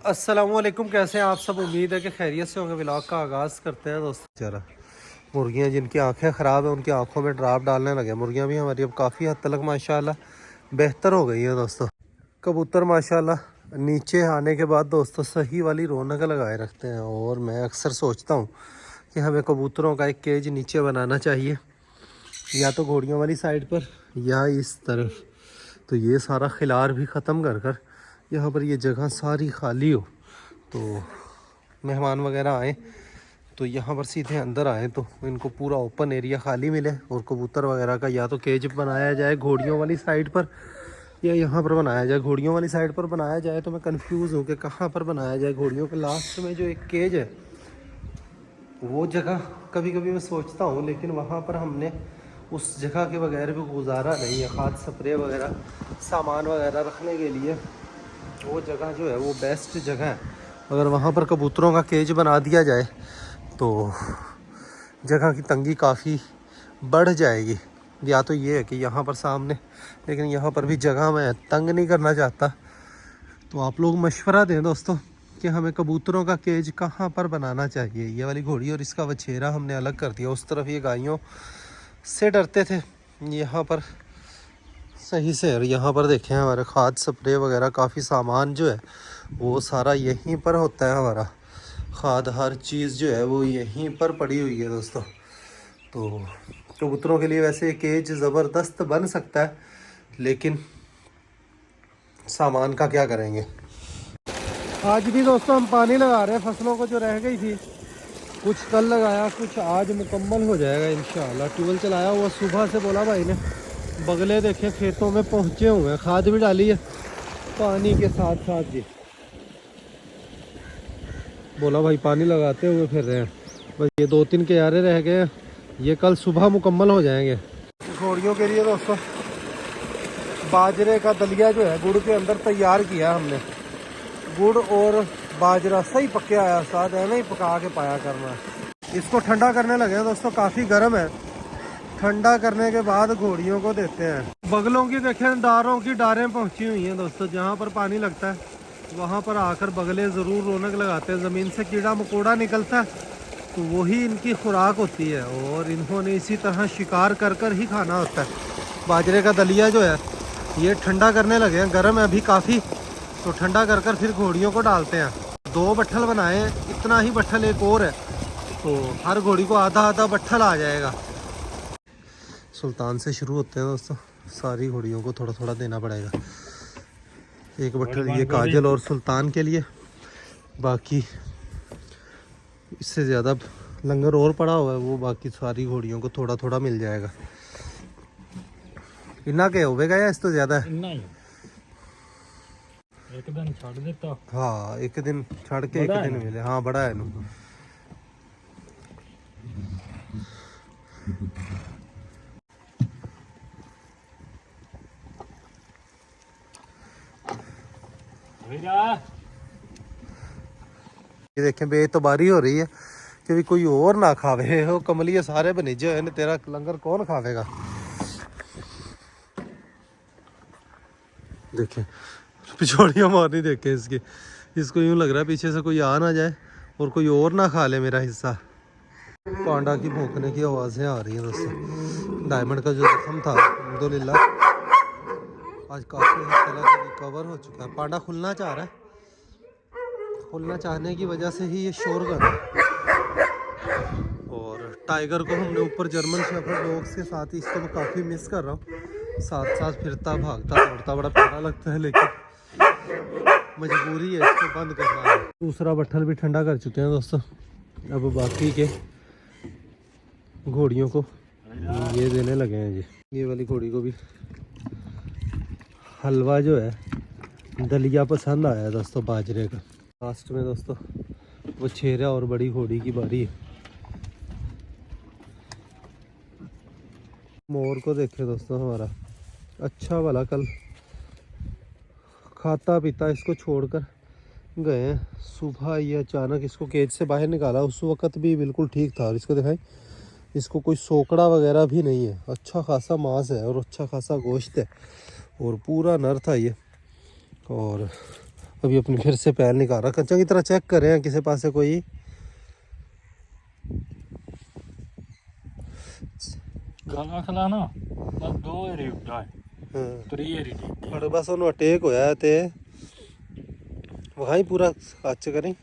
अस्सलामुअलैकुम, कैसे हैं आप सब। उम्मीद है कि खैरियत से होंगे। व्लॉग का आगाज़ करते हैं दोस्तों। जरा मुर्गियाँ जिनकी आंखें ख़राब हैं उनकी आंखों में ड्राप डालने लगे। मुर्गियाँ भी हमारी अब काफ़ी हद तक माशाल्लाह बेहतर हो गई हैं दोस्तों। कबूतर माशाल्लाह नीचे आने के बाद दोस्तों सही वाली रौनक लगाए रखते हैं। और मैं अक्सर सोचता हूँ कि हमें कबूतरों का एक केज नीचे बनाना चाहिए, या तो घोड़ियों वाली साइड पर या इस तरफ। तो ये सारा खिलार भी ख़त्म कर कर यहाँ पर ये जगह सारी खाली हो, तो मेहमान वगैरह आए तो यहाँ पर सीधे अंदर आए तो इनको पूरा ओपन एरिया खाली मिले। और कबूतर वगैरह का या तो केज बनाया जाए घोड़ियों वाली साइड पर या यहाँ पर बनाया जाए। घोड़ियों वाली साइड पर बनाया जाए तो मैं कंफ्यूज हूँ कि कहाँ पर बनाया जाए। घोड़ियों के लास्ट में जो एक केज है वो जगह कभी कभी मैं सोचता हूँ, लेकिन वहाँ पर हमने उस जगह के बगैर भी गुजारा नहीं है। खाद स्प्रे वगैरह सामान वगैरह रखने के लिए वो जगह जो है वो बेस्ट जगह है। अगर वहाँ पर कबूतरों का केज बना दिया जाए तो जगह की तंगी काफ़ी बढ़ जाएगी। या तो ये है कि यहाँ पर सामने, लेकिन यहाँ पर भी जगह मैं तंग नहीं करना चाहता। तो आप लोग मशवरा दें दोस्तों कि हमें कबूतरों का केज कहाँ पर बनाना चाहिए। ये वाली घोड़ी और इसका वछेरा हमने अलग कर दिया। उस तरफ ये गायों से डरते थे, यहाँ पर सही से। और यहाँ पर देखें हमारे खाद स्प्रे वगैरह काफ़ी सामान जो है वो सारा यहीं पर होता है। हमारा खाद हर चीज़ जो है वो यहीं पर पड़ी हुई है दोस्तों। तो कबूतरों के लिए वैसे केज ज़बरदस्त बन सकता है, लेकिन सामान का क्या करेंगे। आज भी दोस्तों हम पानी लगा रहे हैं फसलों को, जो रह गई थी। कुछ कल लगाया, कुछ आज मुकम्मल हो जाएगा इंशाल्लाह। ट्यूबवेल चलाया हुआ सुबह से, बोला भाई ने। बगले देखे खेतों में पहुंचे हुए हैं, खाद भी डाली है पानी के साथ साथ जी। बोला भाई पानी लगाते हुए फिर रहे हैं। बस ये 2-3 क्यारे रह गए, ये कल सुबह मुकम्मल हो जाएंगे। घोड़ियों के लिए दोस्तों बाजरे का दलिया जो है गुड़ के अंदर तैयार किया हमने। गुड़ और बाजरा सही पके आया, साथ है नहीं पका के पाया करना। इसको ठंडा करने लगे हैं दोस्तों, काफ़ी गर्म है। ठंडा करने के बाद घोड़ियों को देते हैं। बगलों की देखें डारों की डारें पहुंची हुई हैं दोस्तों। जहां पर पानी लगता है वहां पर आकर बगले ज़रूर रौनक लगाते हैं। ज़मीन से कीड़ा मकोड़ा निकलता है तो वही इनकी खुराक होती है, और इन्होंने इसी तरह शिकार कर कर ही खाना होता है। बाजरे का दलिया जो है ये ठंडा करने लगे हैं, गर्म है अभी काफ़ी। तो ठंडा कर कर फिर घोड़ियों को डालते हैं। 2 बट्ठल बनाए हैं, इतना ही बट्ठल एक और है, तो हर घोड़ी को आधा आधा बट्ठल आ जाएगा। सुल्तान से शुरू होते हैं दोस्तों, सारी घोड़ियों को थोड़ा थोड़ा देना पड़ेगा। एक बट्ठल ये काजल और सुल्तान के लिए, बाकी इससे ज़्यादा लंगर और पड़ा हुआ है वो बाकी सारी घोड़ियों को थोड़ा थोड़ा मिल जाएगा। इन्ना के होगा या इस तो ज़्यादा है? एक दिन छड़ देता। हाँ एक दिन छड़ के एक दिन मिले। हाँ बड़ा है नू। ये देखें बेतबारी हो रही है कि भी कोई और ना खावे। हो कमलिए सारे बनीजे हुए ने, तेरा लंगर कौन खावेगा। देखें पिछोड़ियाँ मारनी देखें इसकी। इसको यूं लग रहा है पीछे से कोई आ ना जाए और कोई और ना खा ले मेरा हिस्सा। पांडा की भौंकने की आवाज़ें आ रही हैं दोस्तों। डायमंड का जो जख्म था अल्हम्दुलिल्लाह आज काफ़ी हद तक रिकवर हो चुका है। पांडा खुलना चाह रहा है, खुलना चाहने की वजह से ही ये शोर कर रहा है। और टाइगर को हमने ऊपर जर्मन शेफर्ड डॉग्स के साथ ही, इसको मैं काफ़ी मिस कर रहा हूँ। साथ साथ फिरता भागता दौड़ता बड़ा प्यारा लगता है, लेकिन मजबूरी है इसको बंद करना है। दूसरा बट्ठल भी ठंडा कर चुके हैं दोस्तों। अब बाकी के घोड़ियों को ये देने लगे हैं जी। ये वाली घोड़ी को भी हलवा जो है दलिया पसंद आया है दोस्तों बाजरे का। लास्ट में दोस्तों वो छेरा और बड़ी घोड़ी की बारी है। मोर को देखे दोस्तों हमारा अच्छा वाला कल खाता पीता इसको छोड़कर गए। सुबह ये अचानक इसको केज से बाहर निकाला, उस वक़्त भी बिल्कुल ठीक था। और इसको दिखाएं, इसको कोई सोकड़ा वगैरह भी नहीं है। अच्छा खासा मांस है और अच्छा खासा गोश्त है और पूरा नर था ये। और अभी अपनी फिर से पैर निकाल रहा, चंगी तरह चेक करें किसी पास से कोई गाना खिलाना बस 2 एरी उठा है, 3 एरी ठीक और बस उन्होंने अटैक होया ते वहाँ पूरा काच करें।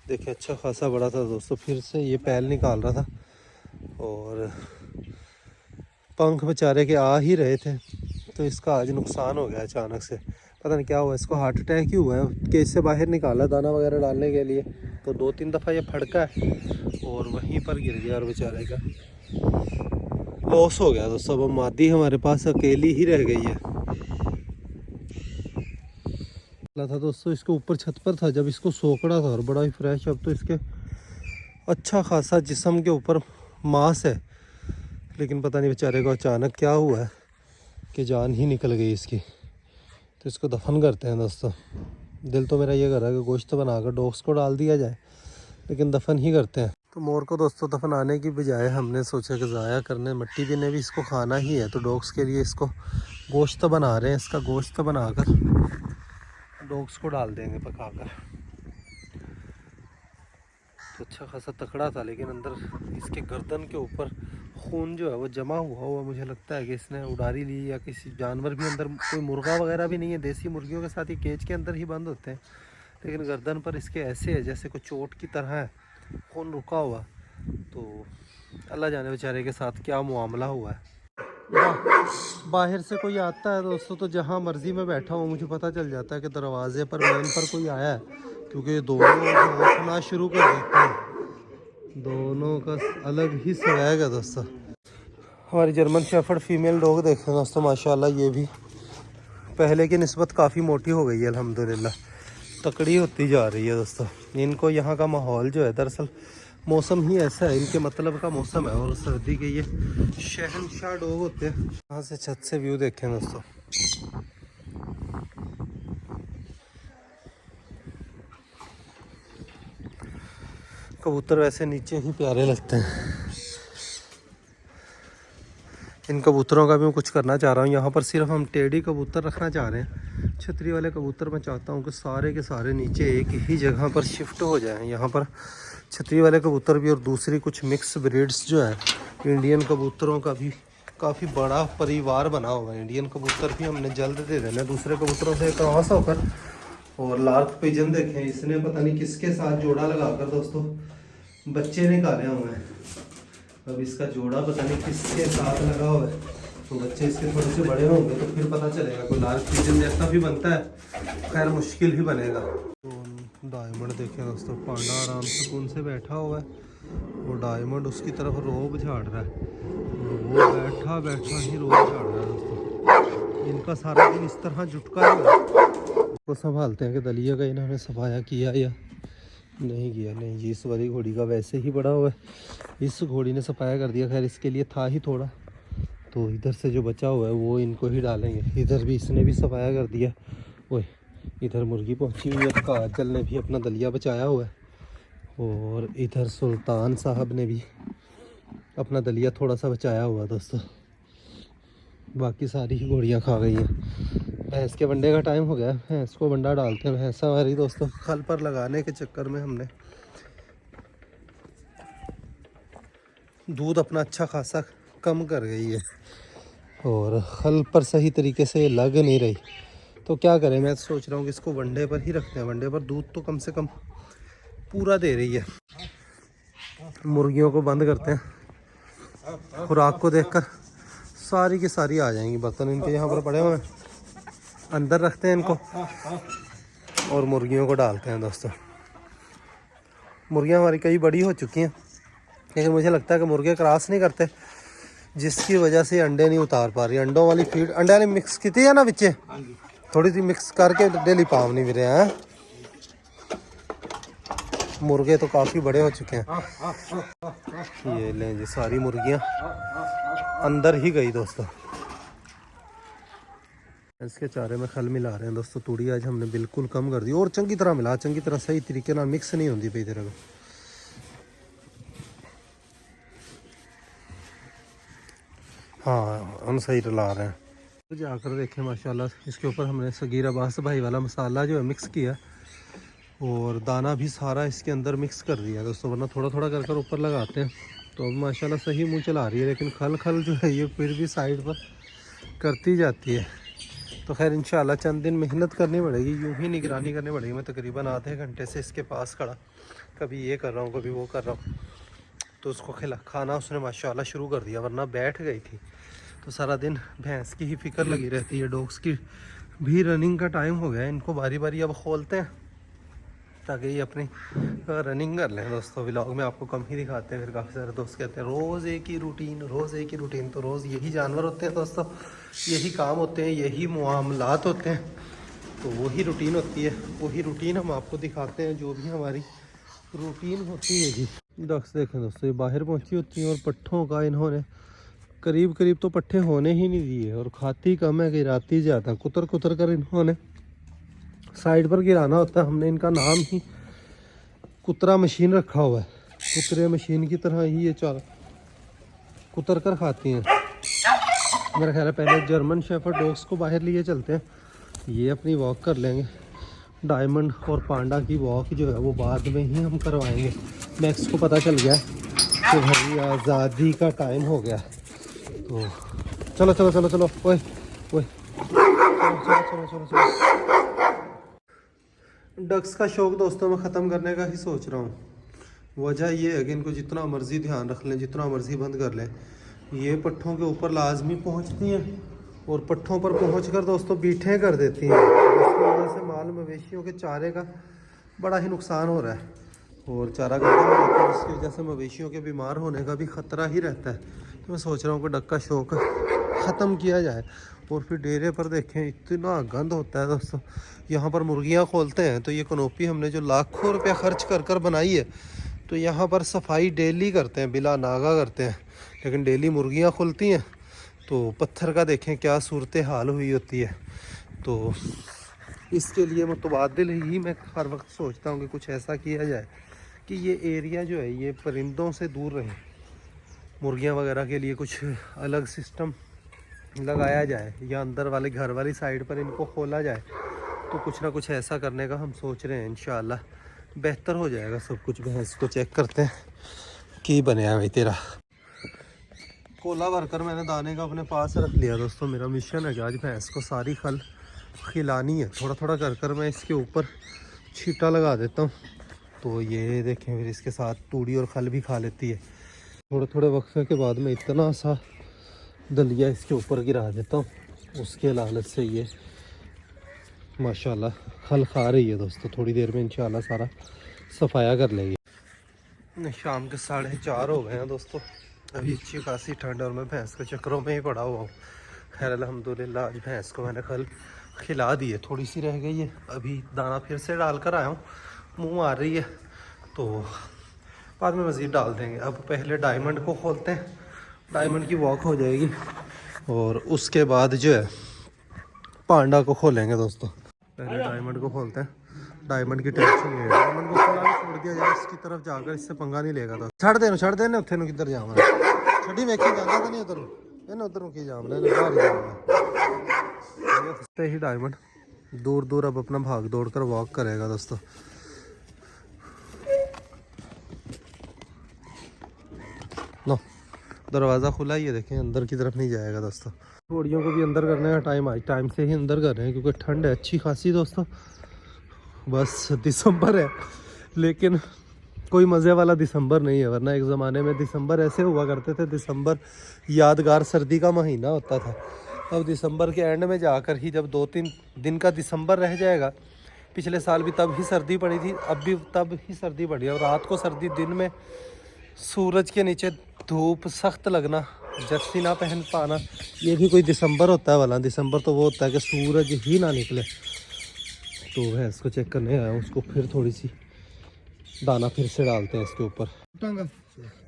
देखिए अच्छा खासा बड़ा था दोस्तों, फिर से ये पैर निकाल रहा था और पंख बेचारे के आ ही रहे थे, तो इसका आज नुकसान हो गया अचानक से। पता नहीं क्या हुआ, इसको हार्ट अटैक ही हुआ है। केज से बाहर निकाला दाना वगैरह डालने के लिए, तो 2-3 दफ़ा ये फड़का है और वहीं पर गिर गया और बेचारे का लॉस हो गया दोस्तों। अब मादी हमारे पास अकेली ही रह गई है। था दोस्तों इसके ऊपर छत पर था जब इसको सोकड़ा था और बड़ा ही फ्रेश। अब तो इसके अच्छा खासा जिस्म के ऊपर मांस है, लेकिन पता नहीं बेचारे को अचानक क्या हुआ है कि जान ही निकल गई इसकी। तो इसको दफन करते हैं दोस्तों। दिल तो मेरा ये कर रहा है कि गोश्त बनाकर डॉग्स को डाल दिया जाए, लेकिन दफन ही करते हैं। तो मोर को दोस्तों दफनाने की बजाय हमने सोचा कि ज़ाया करने, मिट्टी भी ने भी इसको खाना ही है, तो डॉग्स के लिए इसको गोश्त बना रहे हैं। इसका गोश्त बनाकर डॉग्स को डाल देंगे पकाकर। तो अच्छा खासा तकड़ा था, लेकिन अंदर इसके गर्दन के ऊपर खून जो है वो जमा हुआ मुझे लगता है कि इसने उड़ारी ली या किसी जानवर भी अंदर, कोई मुर्गा वगैरह भी नहीं है। देसी मुर्गियों के साथ ही केज के अंदर ही बंद होते हैं, लेकिन गर्दन पर इसके ऐसे है जैसे कोई चोट की तरह है, खून रुका हुआ। तो अल्लाह जाने बेचारे के साथ क्या मामला हुआ है। बाहर से कोई आता है दोस्तों, तो जहाँ मर्जी में बैठा हूँ मुझे पता चल जाता है कि दरवाजे पर मेन पर कोई आया है, क्योंकि ये दोनों उठना शुरू कर देते हैं। दोनों का अलग ही स्वैग है दोस्तों। हमारी जर्मन शेफर्ड फीमेल डॉग देखें दोस्तों, माशाल्लाह ये भी पहले की निस्बत काफ़ी मोटी हो गई है अल्हम्दुलिल्लाह, तकड़ी होती जा रही है दोस्तों। इनको यहाँ का माहौल जो है, दरअसल मौसम ही ऐसा है, इनके मतलब का मौसम है, और सर्दी के ये शहनशाह डॉग होते हैं। यहाँ से छत से व्यू देखें दोस्तों। कबूतर वैसे नीचे ही प्यारे लगते हैं। इन कबूतरों का भी मैं कुछ करना चाह रहा हूँ। यहाँ पर सिर्फ हम टेढ़ी कबूतर रखना चाह रहे हैं। छतरी वाले कबूतर मैं चाहता हूँ कि सारे के सारे नीचे एक ही जगह पर शिफ्ट हो जाएं। यहाँ पर छतरी वाले कबूतर भी और दूसरी कुछ मिक्स ब्रीड्स जो है, इंडियन कबूतरों का भी काफ़ी बड़ा परिवार बना हुआ है। इंडियन कबूतर भी हमने जल्द दे देना दूसरे कबूतरों से क्रॉस होकर। और लार्क पिजन देखें, इसने पता नहीं किसके साथ जोड़ा लगाकर दोस्तों बच्चे निकाले हुए हैं। अब इसका जोड़ा पता नहीं किसके साथ लगा हुआ है, तो बच्चे इसके थोड़े से बड़े होंगे तो फिर पता चलेगा। कोई लार्क पिजन जैसा भी बनता है, खैर मुश्किल ही बनेगा। तो डायमंड देखें दोस्तों, पांडा आराम सुकून से बैठा हुआ है, वो डायमंड उसकी तरफ रोब झाड़ रहा है, वो बैठा बैठा ही रोब झाड़ रहा है दोस्तों। इनका सारा दिन इस तरह जुटका को संभालते हैं कि दलिया का इन्होंने सफाया किया या नहीं किया। नहीं जी, इस वाली घोड़ी का वैसे ही बड़ा हुआ है, इस घोड़ी ने सफाया कर दिया। खैर इसके लिए था ही थोड़ा, तो इधर से जो बचा हुआ है वो इनको ही डालेंगे। इधर भी इसने भी सफाया कर दिया। ओए इधर मुर्गी पहुंची हुई है, काजल ने भी अपना दलिया बचाया हुआ है, और इधर सुल्तान साहब ने भी अपना दलिया थोड़ा सा बचाया हुआ है दोस्तों। बाकी सारी ही घोड़ियाँ खा गई हैं। भैंस के वंडे का टाइम हो गया, भैंस को वंडा डालते हैं। भैंसा हमारी दोस्तों खल पर लगाने के चक्कर में हमने दूध अपना अच्छा खासा कम कर गई है, और खल पर सही तरीके से ये लग नहीं रही। तो क्या करें, मैं सोच रहा हूँ कि इसको वनडे पर ही रखते हैं। वनडे पर दूध तो कम से कम पूरा दे रही है। मुर्गियों को बंद करते हैं, खुराक को देखकर सारी की सारी आ जाएंगी। बर्तन इनके यहाँ पर पड़े हुए हैं, अंदर रखते हैं इनको और मुर्गियों को डालते हैं दोस्तों। मुर्गियाँ हमारी कई बड़ी हो चुकी हैं, लेकिन मुझे लगता है कि मुर्गे क्रॉस नहीं करते, जिसकी वजह से अंडे नहीं उतार पा रही। अंडों वाली फीड अंडे वाली मिक्स की है ना बच्चे, थोड़ी सी मिक्स करके डेली पाव नहीं मिले हैं। मुर्गे तो काफ़ी बड़े हो चुके हैं। ये लें जी, सारी मुर्गियाँ अंदर ही गई दोस्तों। इसके चारे में खल मिला रहे हैं दोस्तों। तूड़ी आज हमने बिल्कुल कम कर दी, और चंगी तरह मिला, चंगी तरह सही तरीके ना मिक्स नहीं होती पई तेरे को। हाँ हम सही रला रहे हैं। तो जाकर देखें माशाल्लाह, इसके ऊपर हमने सगीर अब्बास भाई वाला मसाला जो है मिक्स किया और दाना भी सारा इसके अंदर मिक्स कर दिया दोस्तों, वरना थोड़ा थोड़ा कर कर ऊपर लगाते हैं तो अब माशाल्लाह सही मुंह चला रही है। लेकिन खल खल जो है ये फिर भी साइड पर करती जाती है। तो खैर इंशाल्लाह चंद दिन मेहनत करनी पड़ेगी, यूँ ही निगरानी करनी पड़ेगी। मैं तकरीबन आधे घंटे से इसके पास खड़ा, कभी ये कर रहा हूँ कभी वो कर रहा हूँ। तो उसको खाना उसने माशाल्लाह शुरू कर दिया, वरना बैठ गई थी। तो सारा दिन भैंस की ही फिक्र लगी रहती है। डॉग्स की भी रनिंग का टाइम हो गया है, इनको बारी बारी अब खोलते हैं ताकि ये अपनी रनिंग कर लें। दोस्तों व्लॉग में आपको कम ही दिखाते हैं, फिर काफ़ी सारे दोस्त कहते हैं रोज़ एक ही रूटीन, रोज़ एक ही रूटीन। तो रोज़ यही जानवर होते हैं दोस्तों, यही काम होते हैं, यही मामलात होते हैं, तो वही रूटीन होती है। वही रूटीन हम आपको दिखाते हैं, जो भी हमारी रूटीन होती है जी। डक्स देखें दोस्तों, ये बाहर पहुंची होती हैं और पट्ठों का इन्होंने करीब करीब तो पट्ठे होने ही नहीं दिए और खाती कम है, गिराती ज़्यादा। कुतर कुतर कर इन्होंने साइड पर गिराना होता है। हमने इनका नाम ही कुतरा मशीन रखा हुआ है, कुतरे मशीन की तरह ही ये चार कुतर कर खाती हैं। मेरा ख्याल है पहले जर्मन शेफर्ड डॉग्स को बाहर लिए चलते हैं, ये अपनी वॉक कर लेंगे। डायमंड और पांडा की वॉक जो है वो बाद में ही हम करवाएंगे। मैक्स को पता चल गया कि भाई आज़ादी का टाइम हो गया, तो चलो चलो चलो चलो ओए ओए चलो चलो चलो चलो चलो। डक्स का शौक़ दोस्तों मैं ख़त्म करने का ही सोच रहा हूँ। वजह ये है कि इनको जितना मर्ज़ी ध्यान रख लें, जितना मर्ज़ी बंद कर लें, ये पट्ठों के ऊपर लाजमी पहुँचती हैं और पट्ठों पर पहुंचकर दोस्तों बीठें कर देती हैं, जिसकी वजह से माल मवेशियों के चारे का बड़ा ही नुकसान हो रहा है और चारा गंदा हो जाता है, जिसकी वजह से मवेशियों के बीमार होने का भी ख़तरा ही रहता है। तो मैं सोच रहा हूँ कि डक का शौक़ ख़त्म किया जाए। और फिर डेरे पर देखें इतना गंद होता है दोस्तों। यहाँ पर मुर्गियाँ खोलते हैं तो ये कनोपी हमने जो लाखों रुपया खर्च कर कर बनाई है, तो यहाँ पर सफाई डेली करते हैं, बिला नागा करते हैं, लेकिन डेली मुर्गियाँ खुलती हैं तो पत्थर का देखें क्या सूरत हाल हुई होती है। तो इसके लिए मुतबादिल ही मैं हर वक्त सोचता हूँ कि कुछ ऐसा किया जाए कि ये एरिया जो है ये परिंदों से दूर रहे। मुर्गियाँ वगैरह के लिए कुछ अलग सिस्टम लगाया जाए या अंदर वाले घर वाली साइड पर इनको खोला जाए। तो कुछ ना कुछ ऐसा करने का हम सोच रहे हैं, इंशाल्लाह बेहतर हो जाएगा सब कुछ। भैंस को चेक करते हैं कि बनया भाई तेरा कोला भरकर मैंने दाने का अपने पास रख लिया दोस्तों। मेरा मिशन है कि आज भैंस को सारी खल खिलानी है। थोड़ा थोड़ा कर कर मैं इसके ऊपर छीटा लगा देता हूँ, तो ये देखें फिर इसके साथ तूड़ी और खल भी खा लेती है। थोड़े थोड़े वक्फे के बाद मैं इतना सा दलिया इसके ऊपर गिरा देता हूँ, उसके लालच से ये माशाल्लाह खल खा रही है दोस्तों। थोड़ी देर में इंशाल्लाह सारा सफाया कर लेंगे। शाम के 4:30 हो गए हैं दोस्तों। अभी अच्छी खासी ठंड और मैं भैंस के चक्करों में ही पड़ा हुआ हूँ। खैर अल्हम्दुलिल्लाह आज भैंस को मैंने कल खिला दी है, थोड़ी सी रह गई है, अभी दाना फिर से डाल कर आया हूँ। मुँह मार रही है तो बाद में मज़ीद डाल देंगे। अब पहले डायमंड को खोलते हैं, डायमंड की वॉक हो जाएगी और उसके बाद जो है पांडा को खोलेंगे दोस्तों। पहले डायमंड को खोलते हैं, डायमंड की टेंशन नहीं है। डायमंड को खुला भी छोड़ दिया जाए, इसकी तरफ जाकर इससे पंगा नहीं लेगा। तो छड़ देने उत्थे नु किधर जावां छड़ी वेखी जांदा तो नहीं उधर इन्हें उधर नु की जाम ने बाहर ही जाऊंगा। ही डायमंड दूर दूर अब अपना भाग दौड़ कर वॉक करेगा दोस्तों। नो दरवाज़ा खुला ही है, देखें अंदर की तरफ नहीं जाएगा दोस्तों। घोड़ियों को भी अंदर करने का टाइम आज टाइम से ही अंदर कर रहे हैं क्योंकि ठंड है अच्छी खासी दोस्तों। बस दिसंबर है लेकिन कोई मज़े वाला दिसंबर नहीं है, वरना एक ज़माने में दिसंबर ऐसे हुआ करते थे, दिसंबर यादगार सर्दी का महीना होता था। अब दिसंबर के एंड में जाकर ही जब 2-3 दिन का दिसंबर रह जाएगा, पिछले साल भी तब ही सर्दी पड़ी थी, अब भी तब ही सर्दी पड़ी और रात को सर्दी, दिन में सूरज के नीचे धूप सख्त लगना, जर्सी ना पहन पाना, ये भी कोई दिसंबर होता है वाला। दिसंबर तो वो होता है कि सूरज ही ना निकले। तो भैंस को चेक करने आया हूँ, उसको फिर थोड़ी सी दाना फिर से डालते हैं इसके ऊपर।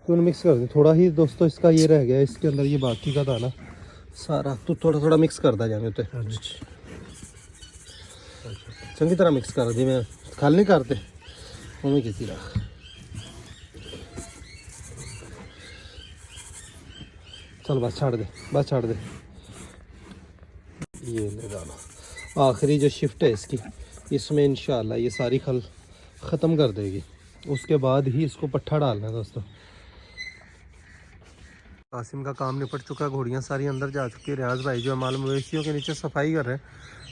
तो मिक्स कर दे थोड़ा ही दोस्तों, इसका ये रह गया इसके अंदर, ये बाकी का दाना सारा तो थोड़ा थोड़ा मिक्स करता जाए। चंगी तरह मिक्स कर दी, मैं खल नहीं करते उन्हें किसी रख। चल बस छाड़ दे, बस छाड़ दे। ये ले दाना आखिरी जो शिफ्ट है इसकी, इसमें इंशाल्लाह ये सारी खल ख़त्म कर देगी। उसके बाद ही इसको पट्ठा डालना है दोस्तों। कासिम का काम निपट चुका है, घोड़ियाँ सारी अंदर जा चुकी है। रियाज भाई जो है माल मवेशियों के नीचे सफाई कर रहे हैं।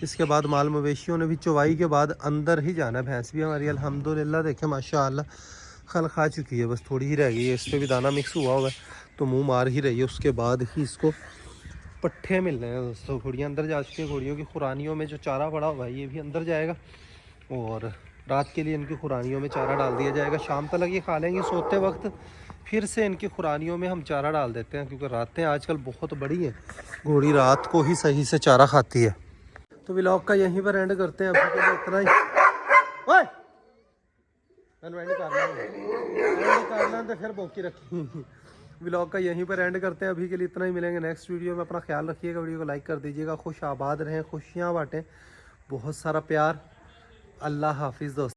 इसके बाद माल मवेशियों ने भी चौवाई के बाद अंदर ही जाना है। भैंस भी हमारी अल्हम्दुलिल्लाह देखें माशाअल्लाह खल खा चुकी है, बस थोड़ी ही रह गई है। इस पर भी दाना मिक्स हुआ हुआ है तो मुँह मार ही रही है। उसके बाद ही इसको पट्ठे मिल रहे हैं दोस्तों। घोड़ियाँ अंदर जा चुकी है। घोड़ियों की खुरानियों में जो चारा पड़ा हुआ है ये भी अंदर जाएगा और रात के लिए इनकी खुरानियों में चारा डाल दिया जाएगा। शाम तक ये खा लेंगी सोते वक्त, फिर से इनकी खुरानियों में हम चारा डाल देते हैं क्योंकि रातें आजकल बहुत बड़ी हैं। घोड़ी रात को ही सही से चारा खाती है। तो व्लॉग का यहीं पर एंड करते हैं। अभी के लिए इतना ही। ओए करना तो फिर बोकी रखी। व्लॉग का यहीं पर एंड करते हैं। अभी के लिए इतना ही। मिलेंगे नेक्स्ट वीडियो में। अपना ख्याल रखिएगा, वीडियो को लाइक कर दीजिएगा। खुश आबाद रहें, खुशियाँ बांटें, बहुत सारा प्यार। अल्लाह हाफिज़ दोस्तों।